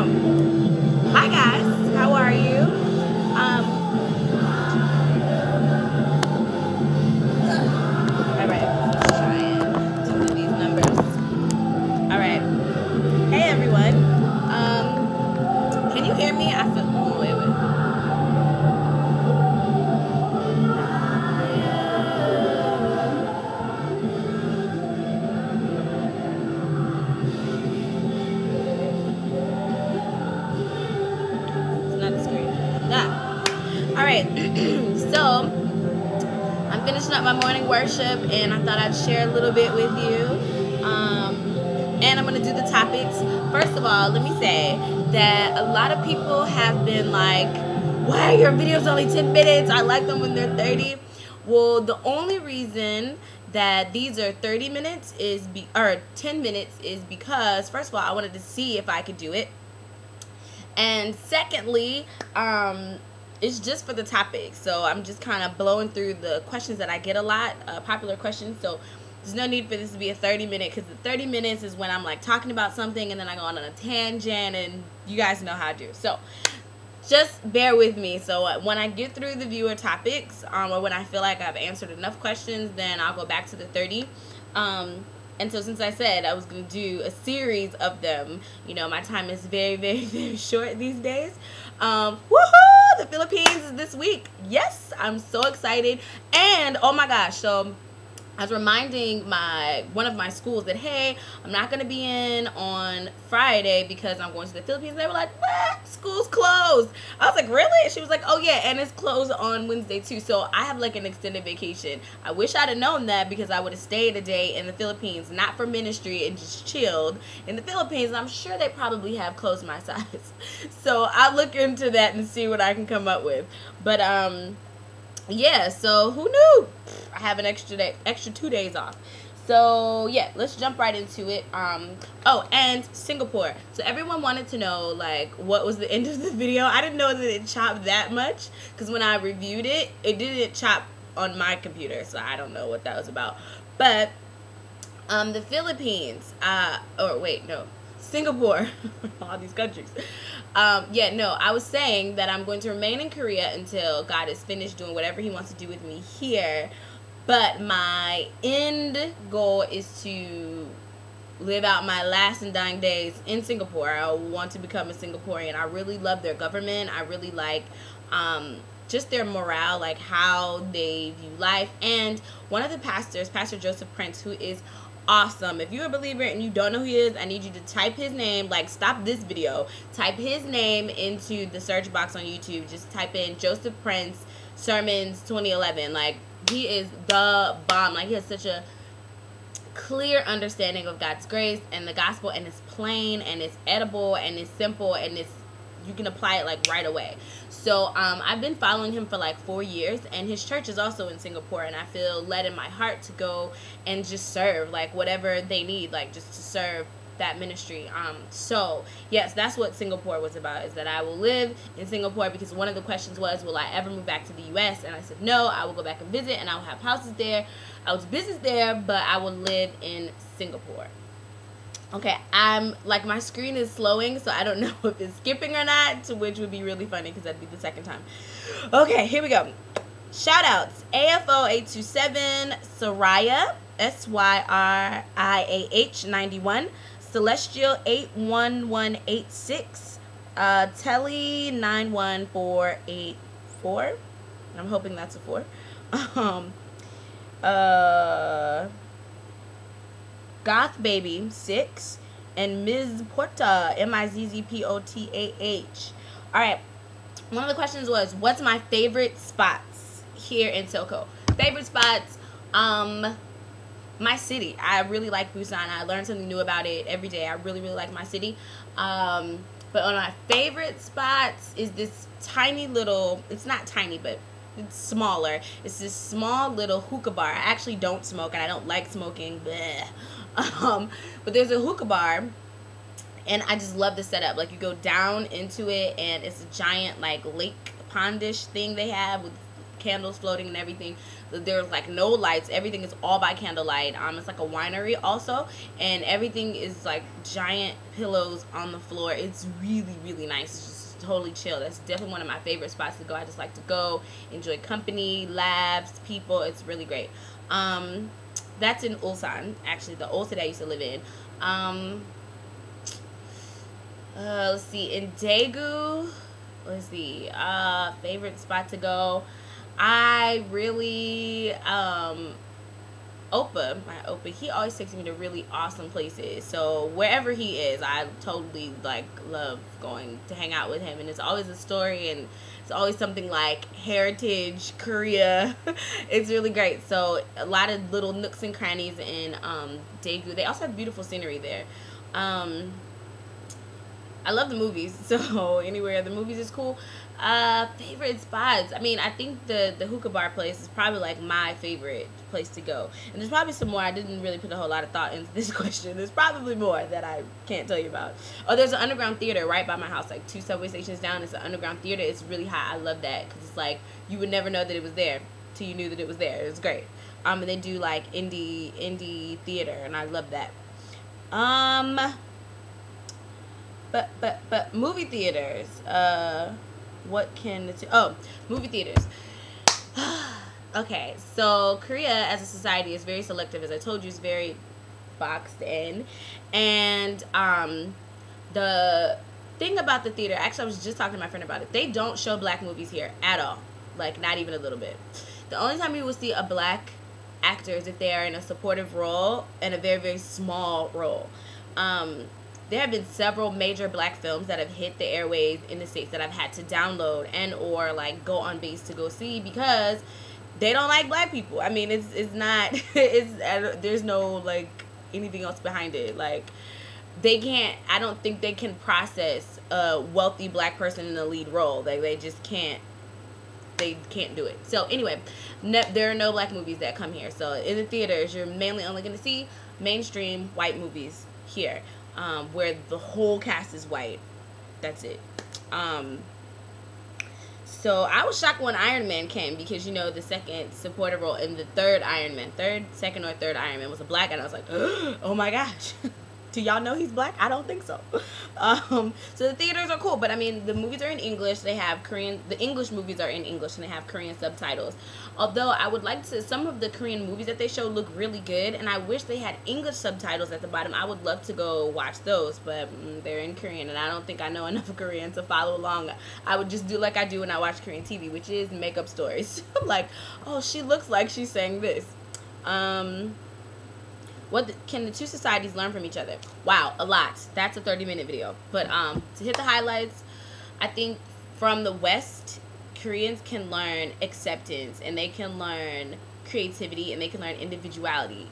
Hi guys, how are you? Alright, let's try and do these numbers. Alright. Hey everyone. Can you hear me? I feel wait. Alright, so I'm finishing up my morning worship and I thought I'd share a little bit with you. And I'm going to do the topics. First of all, let me say that a lot of people have been like, why are your videos only 10 minutes? I like them when they're 30. Well, the only reason that these are 30 minutes is 10 minutes is because, first of all, I wanted to see if I could do it. And secondly, it's just for the topic, so I'm just kind of blowing through the questions that I get a lot, popular questions. So there's no need for this to be a 30-minute, because the 30 minutes is when I'm like talking about something and then I go on a tangent, and you guys know how I do. So just bear with me. So when I get through the viewer topics, or when I feel like I've answered enough questions, then I'll go back to the 30. And so since I said I was going to do a series of them, you know, my time is very, very, very short these days. Woohoo! The Philippines is this week. Yes, I'm so excited. And oh my gosh, so I was reminding one of my schools that, hey, I'm not going to be in on Friday because I'm going to the Philippines. They were like, what? School's closed. I was like, really? She was like, oh yeah, and it's closed on Wednesday too. So I have like an extended vacation. I wish I'd have known that, because I would have stayed a day in the Philippines, not for ministry, and just chilled in the Philippines. And I'm sure they probably have closed my size. So I'll look into that and see what I can come up with. But yeah, so who knew? I have an extra 2 days off. So yeah, let's jump right into it. Oh, and Singapore. So everyone wanted to know, like, what was the end of the video. I didn't know that it chopped that much, because when I reviewed it, it didn't chop on my computer, so I don't know what that was about. But the Philippines, or wait, no, Singapore, all these countries. Yeah, no, I was saying that I'm going to remain in Korea until God is finished doing whatever he wants to do with me here. But my end goal is to live out my last and dying days in Singapore. I want to become a Singaporean. I really love their government. I really like just their morale, like how they view life. And one of the pastors, Pastor Joseph Prince, who is awesome. If you're a believer and you don't know who he is, I need you to type his name. Like, stop this video, type his name into the search box on YouTube. Just type in Joseph Prince Sermons 2011. Like, he is the bomb. Like, he has such a clear understanding of God's grace and the gospel, and it's plain and it's edible and it's simple and it's, you can apply it like right away. So I've been following him for like 4 years, and his church is also in Singapore, and I feel led in my heart to go and just serve, like whatever they need, like just to serve that ministry. So yes, that's what Singapore was about, is that I will live in Singapore, because one of the questions was, will I ever move back to the US? And I said no, I will go back and visit, and I will have houses there, I will do business there, but I will live in Singapore. Okay, I'm like, my screen is slowing, so I don't know if it's skipping or not, which would be really funny because that'd be the second time. Okay, here we go. Shout outs: AFO827, Soraya, SYRIAH 91, Celestial 81186, Telly 91484. I'm hoping that's a 4. Goth Baby 6, and Ms. Porta, MIZZPOTAH. Alright, one of the questions was, what's my favorite spots here in Tokyo? Favorite spots, my city. I really like Busan. I learn something new about it every day. I really, really like my city. But one of my favorite spots is this tiny little, it's not tiny, but it's smaller. It's this small little hookah bar. I actually don't smoke, and I don't like smoking. Bleh. But there's a hookah bar, and I just love the setup. Like, you go down into it, and it's a giant like lake pondish thing they have with candles floating and everything. There's like no lights. Everything is all by candlelight. It's like a winery also, and everything is like giant pillows on the floor. It's really, really nice. It's just totally chill. That's definitely one of my favorite spots to go. I just like to go, enjoy company, laughs, people. It's really great. That's in Ulsan, actually, the old city I used to live in. Let's see, in Daegu, let's see, favorite spot to go. I really, Oppa, he always takes me to really awesome places. So wherever he is, I totally like love going to hang out with him, and it's always a story, and it's always something like heritage Korea. It's really great. So a lot of little nooks and crannies in Daegu. They also have beautiful scenery there. I love the movies, so anywhere the movies is cool. Favorite spots. I mean, I think the hookah bar place is probably like my favorite place to go. And there's probably some more. I didn't really put a whole lot of thought into this question. There's probably more that I can't tell you about. Oh, there's an underground theater right by my house, like 2 subway stations down. It's an underground theater. It's really high. I love that because it's like you would never know that it was there till you knew that it was there. It's great. And they do like indie theater, and I love that. But movie theaters. What can movie theaters. Okay, so Korea as a society is very selective. As I told you, it's very boxed in. And the thing about the theater, actually I was just talking to my friend about it, they don't show black movies here at all. Like, not even a little bit. The only time you will see a black actor is if they are in a supportive role and a very, very small role. There have been several major black films that have hit the airwaves in the States that I've had to download and or like go on base to go see because they don't like black people. I mean, it's not, there's no like anything else behind it. Like, they can't, I don't think they can process a wealthy black person in the lead role. They just can't, they can't do it. So anyway, there are no black movies that come here. So in the theaters, you're mainly only going to see mainstream white movies here. Where the whole cast is white. That's it. So I was shocked when Iron Man came because, you know, the second supportive role in the second or third Iron Man was a black guy, and I was like, oh my gosh. Do y'all know he's black? I don't think so. So the theaters are cool, but I mean, the movies are in English. They have the English movies are in English, and they have Korean subtitles. Although I would like to, some of the Korean movies that they show look really good, and I wish they had English subtitles at the bottom. I would love to go watch those, but they're in Korean, and I don't think I know enough Korean to follow along. I would just do like I do when I watch Korean TV, which is make up stories. Like, oh, she looks like she's saying this. What can the two societies learn from each other? Wow, a lot. That's a 30-minute video. But to hit the highlights, I think from the West, Koreans can learn acceptance, and they can learn creativity, and they can learn individuality.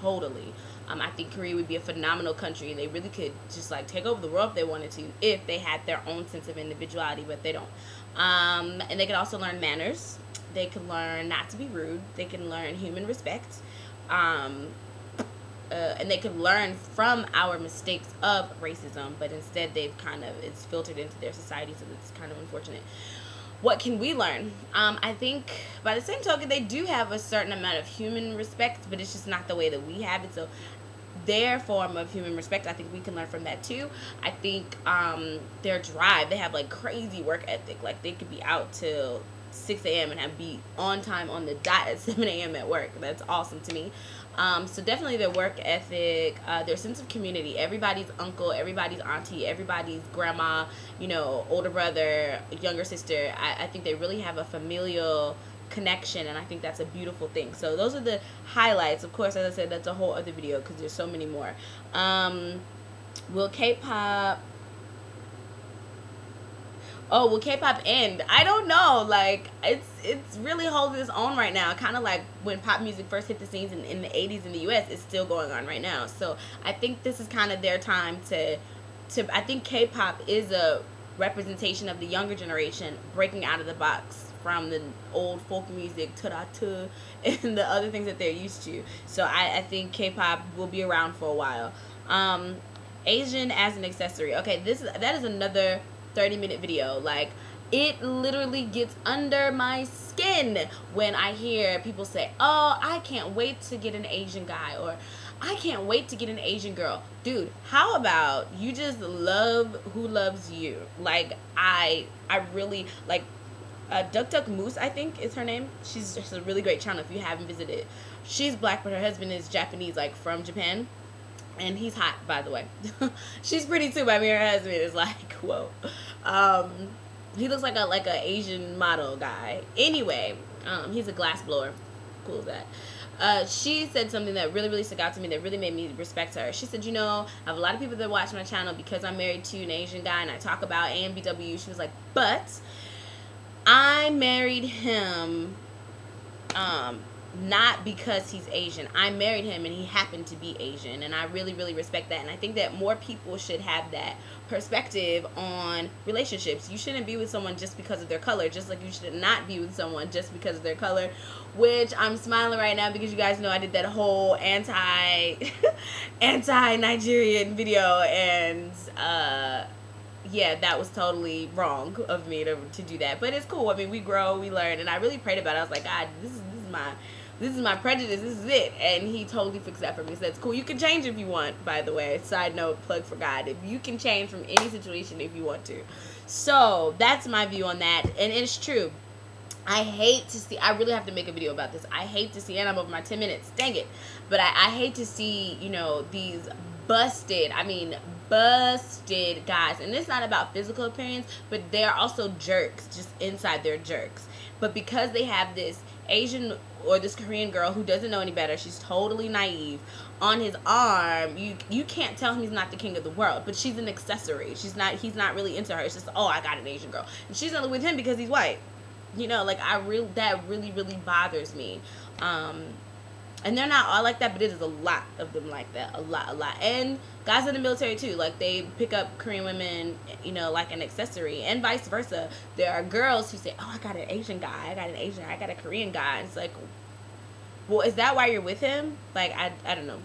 Totally. I think Korea would be a phenomenal country, and they really could just like take over the world if they wanted to, if they had their own sense of individuality, but they don't. And they can also learn manners. They can learn not to be rude. They can learn human respect. And they can learn from our mistakes of racism, but instead it's filtered into their society, so it's kind of unfortunate. What can we learn? I think by the same token, they do have a certain amount of human respect, but it's just not the way that we have it. So their form of human respect, I think we can learn from that too. I think their drive, they have like crazy work ethic. Like, they could be out till 6 a.m. and be on time on the dot at 7 a.m. at work. That's awesome to me. So definitely their work ethic, their sense of community. Everybody's uncle, everybody's auntie, everybody's grandma, you know, older brother, younger sister. I think they really have a familial connection, and I think that's a beautiful thing. So those are the highlights. Of course, as I said, that's a whole other video because there's so many more. Will K-pop... Oh, will K-pop end? I don't know. Like, it's really holding its own right now. Kind of like when pop music first hit the scenes in the 80s in the U.S. It's still going on right now. So I think this is kind of their time to I think K-pop is a representation of the younger generation breaking out of the box from the old folk music, ta-da-ta, and the other things that they're used to. So I think K-pop will be around for a while. Asian as an accessory. Okay, that is another 30-minute video. Like, it literally gets under my skin when I hear people say, oh, I can't wait to get an Asian guy, or I can't wait to get an Asian girl. Dude, how about you just love who loves you? Like, I really, like, Duck Duck Moose, I think is her name. She's just a really great channel if you haven't visited. She's black, but her husband is Japanese, like from Japan. And he's hot, by the way. She's pretty too, but I mean, her husband is like, whoa. He looks like a Asian model guy. Anyway, he's a glass blower. Cool as that. She said something that really, really stuck out to me, that really made me respect her. She said, you know, I have a lot of people that watch my channel because I'm married to an Asian guy and I talk about AMBW. She was like, but I married him not because he's Asian. I married him and he happened to be Asian, and I really, really respect that. And I think that more people should have that perspective on relationships. You shouldn't be with someone just because of their color, just like you should not be with someone just because of their color, which I'm smiling right now because you guys know I did that whole anti-Nigerian video, and yeah, that was totally wrong of me to do that. But it's cool. I mean, we grow, we learn, and I really prayed about it. I was like, God, this is my prejudice, this is it. And he totally fixed that for me. He said, it's cool, you can change if you want, by the way. Side note, plug for God. If you can change from any situation if you want to. So that's my view on that. And it's true. I hate to see, I really have to make a video about this. I hate to see, and I'm over my 10 minutes, dang it. But I hate to see, you know, these busted guys. And it's not about physical appearance, but they're also jerks, just inside they're jerks. But because they have this Asian or this Korean girl who doesn't know any better, she's totally naive, on his arm, you can't tell him he's not the king of the world, but she's an accessory. He's not really into her. It's just, oh, I got an Asian girl, and she's only with him because he's white. You know, like, that really, really bothers me. And they're not all like that, but it is a lot of them like that. A lot. And guys in the military, too. Like, they pick up Korean women, you know, like an accessory. And vice versa. There are girls who say, oh, I got an Asian guy. I got a Korean guy. And it's like, well, is that why you're with him? Like, I don't know.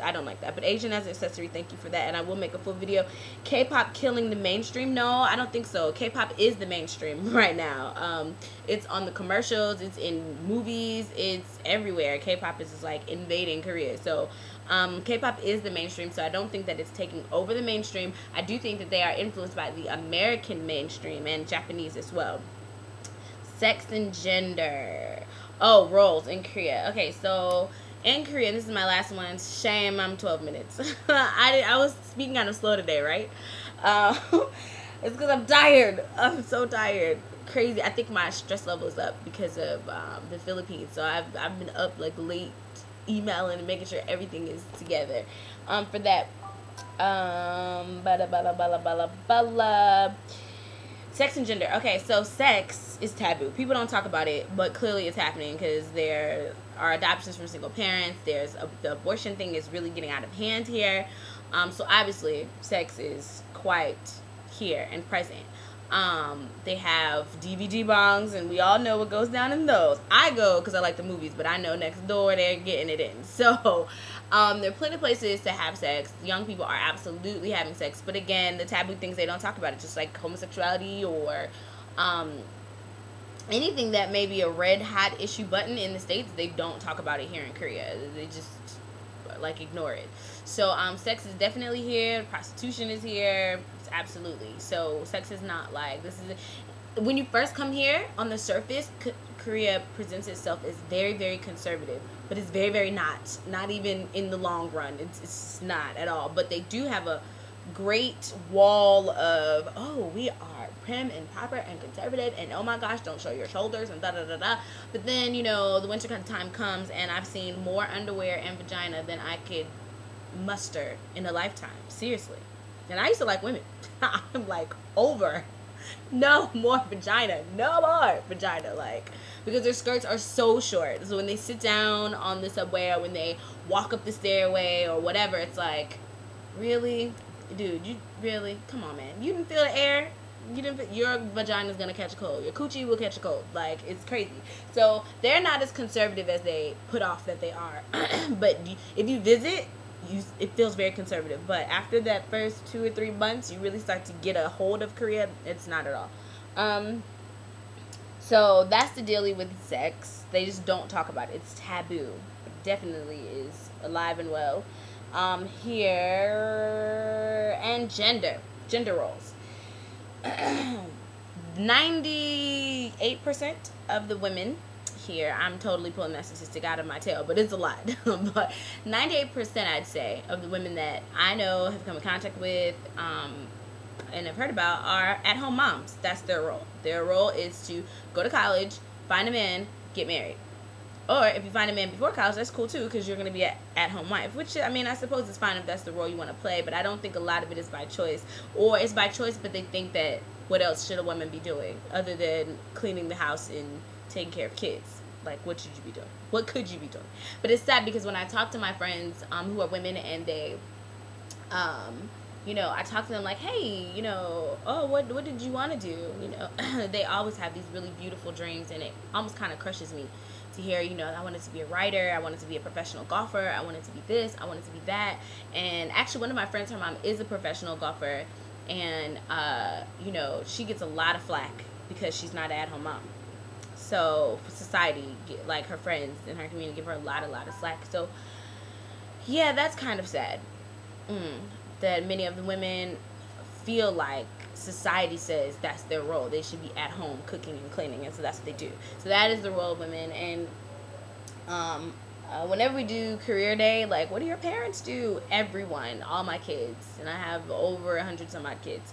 I don't like that. But Asian as an accessory, thank you for that. And I will make a full video. K-pop killing the mainstream? No, I don't think so. K-pop is the mainstream right now. It's on the commercials. It's in movies. It's everywhere. K-pop is just like invading Korea. So K-pop is the mainstream. So I don't think that it's taking over the mainstream. I do think that they are influenced by the American mainstream and Japanese as well. Sex and gender. Oh, roles in Korea. Okay, so in Korea, this is my last one. Shame I'm 12 minutes. I was speaking kind of slow today, right? It's because I'm tired. I'm so tired. Crazy. I think my stress level is up because of the Philippines. So I've been up like late emailing and making sure everything is together. For that. Sex and gender. Okay, so sex is taboo. People don't talk about it, but clearly it's happening because there are adoptions from single parents. The abortion thing is really getting out of hand here. So obviously, sex is quite here and present. They have DVD bongs, and we all know what goes down in those. I go because I like the movies, but I know next door they're getting it in. So there are plenty of places to have sex. Young people are absolutely having sex, but again, the taboo things, they don't talk about it, just like homosexuality or anything that may be a red hot issue button in the States. They don't talk about it here in Korea. They just like ignore it. So sex is definitely here. Prostitution is here. Absolutely. So sex is not like, this is when you first come here, on the surface, Korea presents itself as very, very conservative, but it's very, very not even in the long run. It's not at all. But they do have a great wall of, oh, we are prim and proper and conservative, and oh my gosh, don't show your shoulders and da da da da. But then, you know, the winter time comes, and I've seen more underwear and vagina than I could muster in a lifetime. Seriously. And I used to like women. I'm like, over. No more vagina. No more vagina. Like, because their skirts are so short. So when they sit down on the subway, or when they walk up the stairway or whatever, it's like, really? Dude, you really? Come on, man. You didn't feel the air? You didn't, your vagina's gonna catch a cold. Your coochie will catch a cold. Like, it's crazy. So they're not as conservative as they put off that they are. But if you visit, it feels very conservative. But after that first 2 or 3 months, you really start to get a hold of Korea. It's not at all. So that's the dealie with sex. They just don't talk about it. It's taboo. It definitely is alive and well. Here, and gender roles. 98% of the women here, I'm totally pulling that statistic out of my tail, but it's a lot. But 98%, I'd say, of the women that I know, have come in contact with, and have heard about, are at-home moms. That's their role. Their role is to go to college, find a man, get married. Or if you find a man before college, that's cool too, because you're going to be an at-home wife. Which, I mean, I suppose it's fine if that's the role you want to play, but I don't think a lot of it is by choice. Or it's by choice, but they think that what else should a woman be doing other than cleaning the house and taking care of kids? Like, what should you be doing? What could you be doing? But it's sad because when I talk to my friends who are women, and they, you know, I talk to them like, hey, you know, oh, what did you want to do? You know, they always have these really beautiful dreams, and it almost kind of crushes me to hear, you know, I wanted to be a writer, I wanted to be a professional golfer, I wanted to be this, I wanted to be that. And actually, one of my friends, her mom is a professional golfer, and you know, she gets a lot of flack because she's not an at-home mom. So for society, like her friends in her community, give her a lot of slack. So yeah, that's kind of sad. That many of the women feel like society says that's their role. They should be at home cooking and cleaning, and so that's what they do. So that is the role of women. And whenever we do career day, like, what do your parents do? Everyone, all my kids, and I have over 100 some odd kids.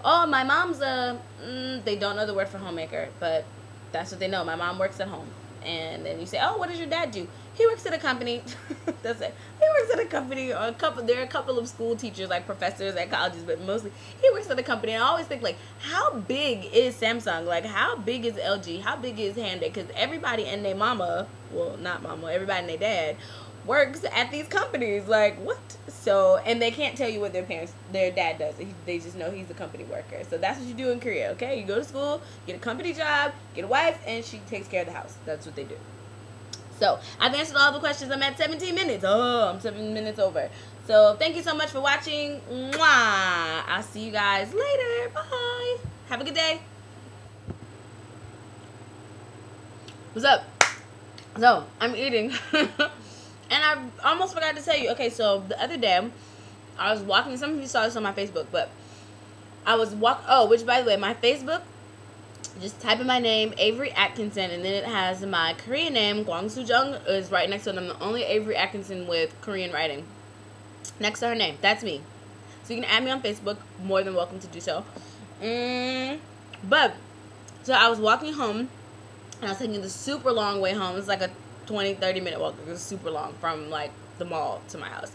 Oh, my mom's they don't know the word for homemaker, but that's what they know. My mom works at home. And then you say, oh, what does your dad do? He works at a company. That's it. He works at a company, or there are a couple of school teachers, like professors at colleges, but mostly he works at a company. And I always think, like, how big is Samsung? Like, how big is LG? How big is Hyundai? Because everybody and their mama, well, not mama, everybody and their dad works at these companies. Like, what? So, and they can't tell you what their dad does. They just know he's a company worker. So that's what you do in Korea, okay? You go to school, get a company job, get a wife, and she takes care of the house. That's what they do. So I've answered all the questions. I'm at 17 minutes. Oh, I'm 7 minutes over. So thank you so much for watching. Mwah. I'll see you guys later. Bye. Have a good day. What's up? So I'm eating. And I almost forgot to tell you. Okay, so the other day, I was walking. Some of you saw this on my Facebook, but I was oh, which, by the way, my Facebook, just type in my name, Avery Atkinson, and then it has my Korean name, Gwang Soo-jung, is right next to it. I'm the only Avery Atkinson with Korean writing next to her name. That's me. So you can add me on Facebook. More than welcome to do so. But, so I was walking home, and I was taking the super long way home. It's like a 20-30 minute walk. It was super long from like the mall to my house,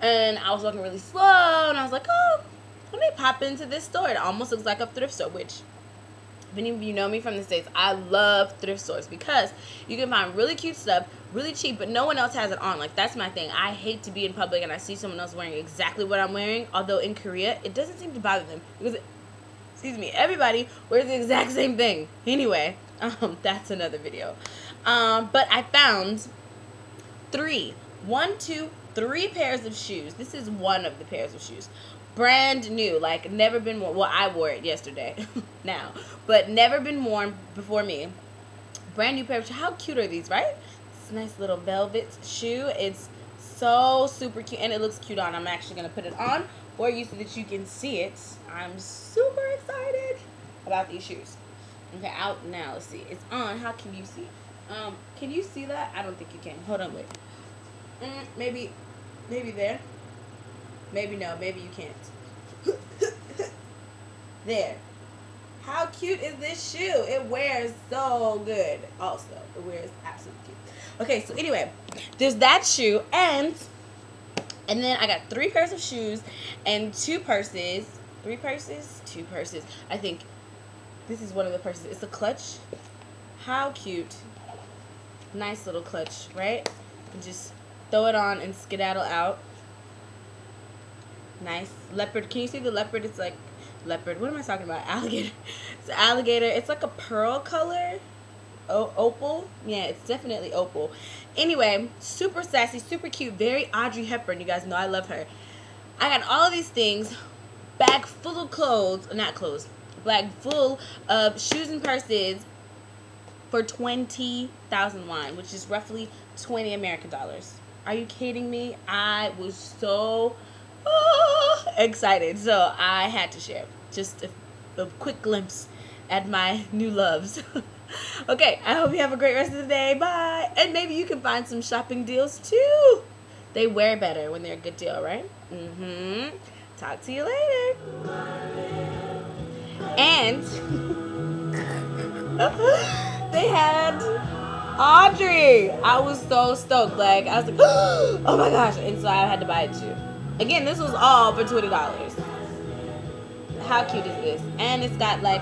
and I was walking really slow, and I was like, oh, let me pop into this store. It almost looks like a thrift store, which, if any of you know me from the States, I love thrift stores because you can find really cute stuff really cheap, but no one else has it on. Like, that's my thing. I hate to be in public and I see someone else wearing exactly what I'm wearing, although in Korea it doesn't seem to bother them because excuse me, everybody wears the exact same thing. Anyway, that's another video. But I found three pairs of shoes. This is one of the pairs of shoes. Brand new, like never been worn. Well, I wore it yesterday now, but never been worn before me. Brand new pair of shoes. How cute are these, right? It's a nice little velvet shoe. It's so super cute, and it looks cute on. I'm actually going to put it on for you so that you can see it. I'm super excited about these shoes. Okay, out now. Let's see. It's on. How can you see? Can you see that? I don't think you can. Hold on, wait. Maybe there. Maybe no. Maybe you can't. There. How cute is this shoe? It wears so good. Also, it wears absolutely cute. Okay, so anyway, there's that shoe, and then I got 3 pairs of shoes and 2 purses. 3 purses? 2 purses. I think this is one of the purses. It's a clutch. How cute. Nice little clutch, right? You just throw it on and skedaddle out. Nice. Leopard. Can you see the leopard? It's like leopard. What am I talking about? Alligator. It's alligator. It's like a pearl color. Oh, opal. Yeah, it's definitely opal. Anyway, super sassy, super cute. Very Audrey Hepburn. You guys know I love her. I got all of these things. Bag full of clothes. Not clothes. bag full of shoes and purses for 20,000 won, which is roughly 20 American dollars. Are you kidding me? I was so excited. So I had to share just a quick glimpse at my new loves. Okay, I hope you have a great rest of the day. Bye. And maybe you can find some shopping deals too. They wear better when they're a good deal, right? Talk to you later. And they had Audrey. I was so stoked. Like, I was like, oh my gosh. And so I had to buy it too. Again, this was all for $20. How cute is this? And it's got like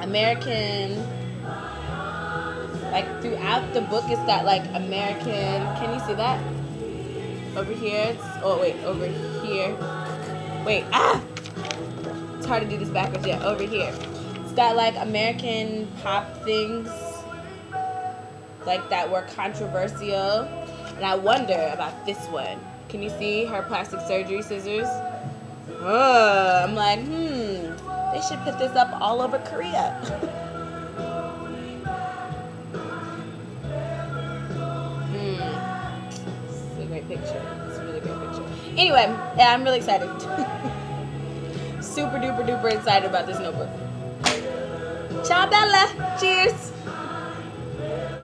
American, like throughout the book, it's got like American, can you see that? Over here, over here. Wait, it's hard to do this backwards. Yeah, over here. It's got like American pop things, like that were controversial. And I wonder about this one. Can you see her plastic surgery scissors? I'm like, they should put this up all over Korea. It's a great picture. It's a really great picture. Anyway, yeah, I'm really excited. Super duper duper excited about this notebook. Ciao Bella. Cheers.